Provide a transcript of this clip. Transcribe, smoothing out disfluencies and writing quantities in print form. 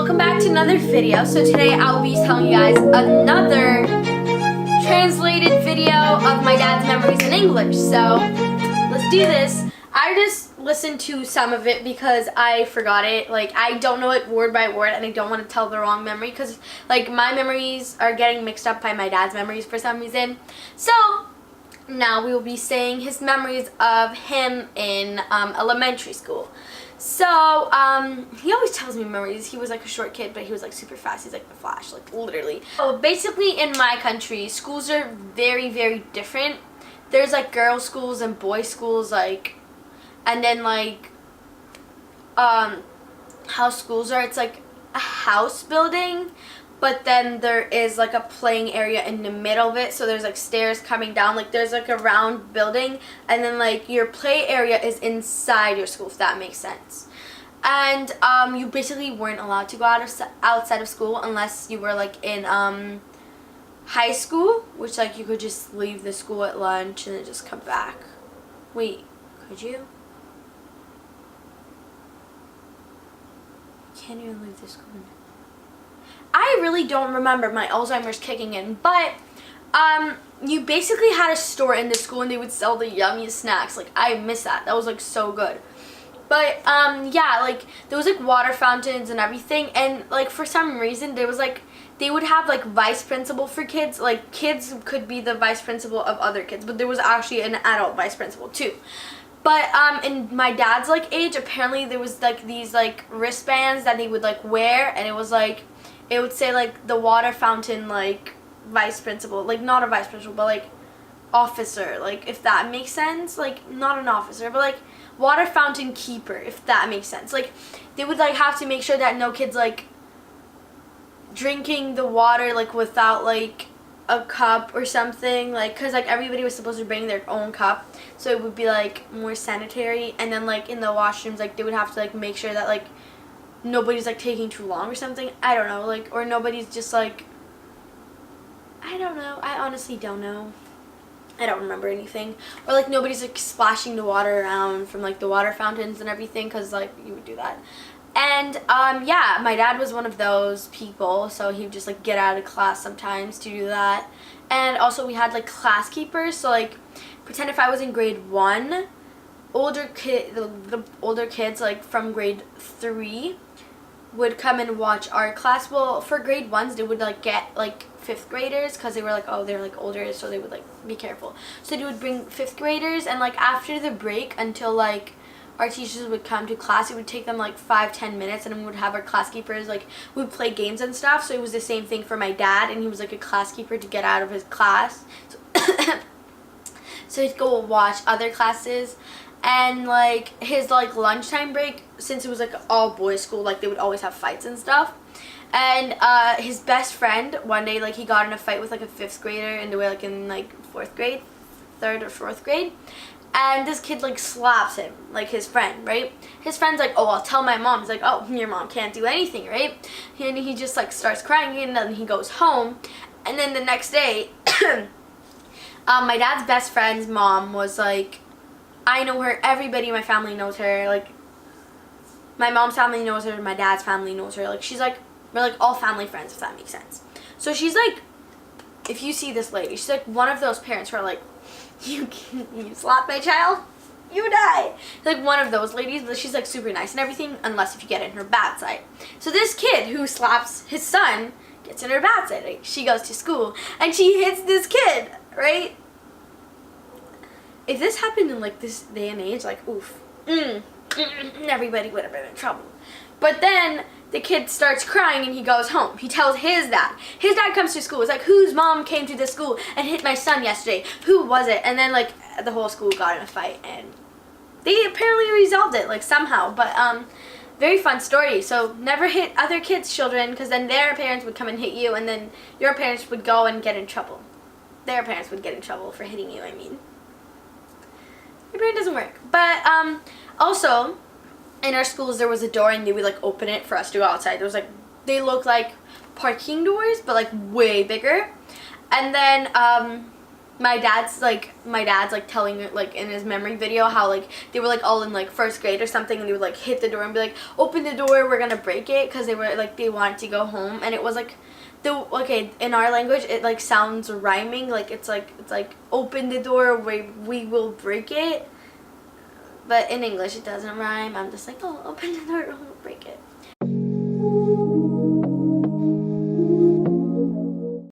welcome back to another video. So today I'll be telling you guys another translated video of my dad's memories in English. So let's do this. I just listened to some of it because I forgot it. Like, I don't know it word by word and I don't want to tell the wrong memory because like my memories are getting mixed up by my dad's memories for some reason. So now we will be saying his memories of him in elementary school. So, he always tells me memories. He was like a short kid, but he was like super fast. He's like the Flash, like literally. So basically in my country, schools are very, very different. There's like girls' schools and boys' schools, like, and then like, how schools are, it's like a house building, but then there is like a playing area in the middle of it, so there's like stairs coming down, like there's like a round building, and then like your play area is inside your school, if that makes sense. And you basically weren't allowed to go outside of school unless you were like in high school, which like you could just leave the school at lunch and then just come back. Wait, could you? Can't even leave the school. I really don't remember my Alzheimer's kicking in, but you basically had a store in the school and they would sell the yummiest snacks. Like, I miss that. That was like so good. But yeah, like there was like water fountains and everything, and like for some reason there was like they would have like vice principal for kids. Like kids could be the vice principal of other kids, but there was actually an adult vice principal too. But in my dad's like age, apparently there was like these like wristbands that they would like wear, and it was like it would say like the water fountain like vice principal, like not a vice principal but like officer, like if that makes sense, like not an officer but like water fountain keeper, if that makes sense. Like they would like have to make sure that no kids like drinking the water like without like a cup or something, like because like everybody was supposed to bring their own cup, so it would be like more sanitary. And then like in the washrooms, like they would have to like make sure that like nobody's like taking too long or something. I don't know, like, or nobody's just like, I don't know, I honestly don't know, I don't remember anything. Or like nobody's like splashing the water around from like the water fountains and everything, because like you would do that. And yeah, my dad was one of those people, so he would just like get out of class sometimes to do that. And also we had like class keepers, so like pretend if I was in grade 1, the older kids like from grade 3 would come and watch our class. Well, for grade 1s they would like get like 5th graders, because they were like, oh, they're like older, so they would like be careful, so they would bring 5th graders. And like after the break until like our teachers would come to class, it would take them like 5-10 minutes, and then we would have our class keepers, like we would play games and stuff. So it was the same thing for my dad, and he was like a class keeper to get out of his class, so he'd go watch other classes. And like his like lunchtime break, since it was like all boys school, like they would always have fights and stuff. And his best friend, one day like he got in a fight with like a 5th grader, and they were like in like 4th grade, 3rd or 4th grade. And this kid like slaps him, like his friend, right? His friend's like, oh, I'll tell my mom. He's like, oh, your mom can't do anything, right? And he just like starts crying, and then he goes home. And then the next day, my dad's best friend's mom was like, I know her, everybody in my family knows her, like my mom's family knows her, my dad's family knows her, like she's like, we're like all family friends, if that makes sense. So she's like, if you see this lady, she's like one of those parents who are like, you slap my child, you die. Like one of those ladies, but she's like super nice and everything, unless if you get in her bad side. So this kid who slaps his son gets in her bad side. Like, she goes to school and she hits this kid, right? If this happened in like this day and age, like oof, everybody would have been in trouble. But then the kid starts crying and he goes home. He tells his dad. His dad comes to school. It's like, whose mom came to the school and hit my son yesterday? Who was it? And then like the whole school got in a fight, and they apparently resolved it like somehow. But very fun story. So never hit other kids' children, because then their parents would come and hit you, and then your parents would go and get in trouble. Their parents would get in trouble for hitting you, I mean. Your brain doesn't work. But also in our schools there was a door, and they would like open it for us to go outside. There was like, they looked like parking doors but like way bigger. And then my dad's like telling like in his memory video how like they were like all in like first grade or something, and he would like hit the door and be like, open the door, we're gonna break it, because they were like they wanted to go home. And it was like okay, in our language it like sounds rhyming, like it's like open the door, we will break it, but in English it doesn't rhyme. I'm just like, oh, open the door, we'll break it.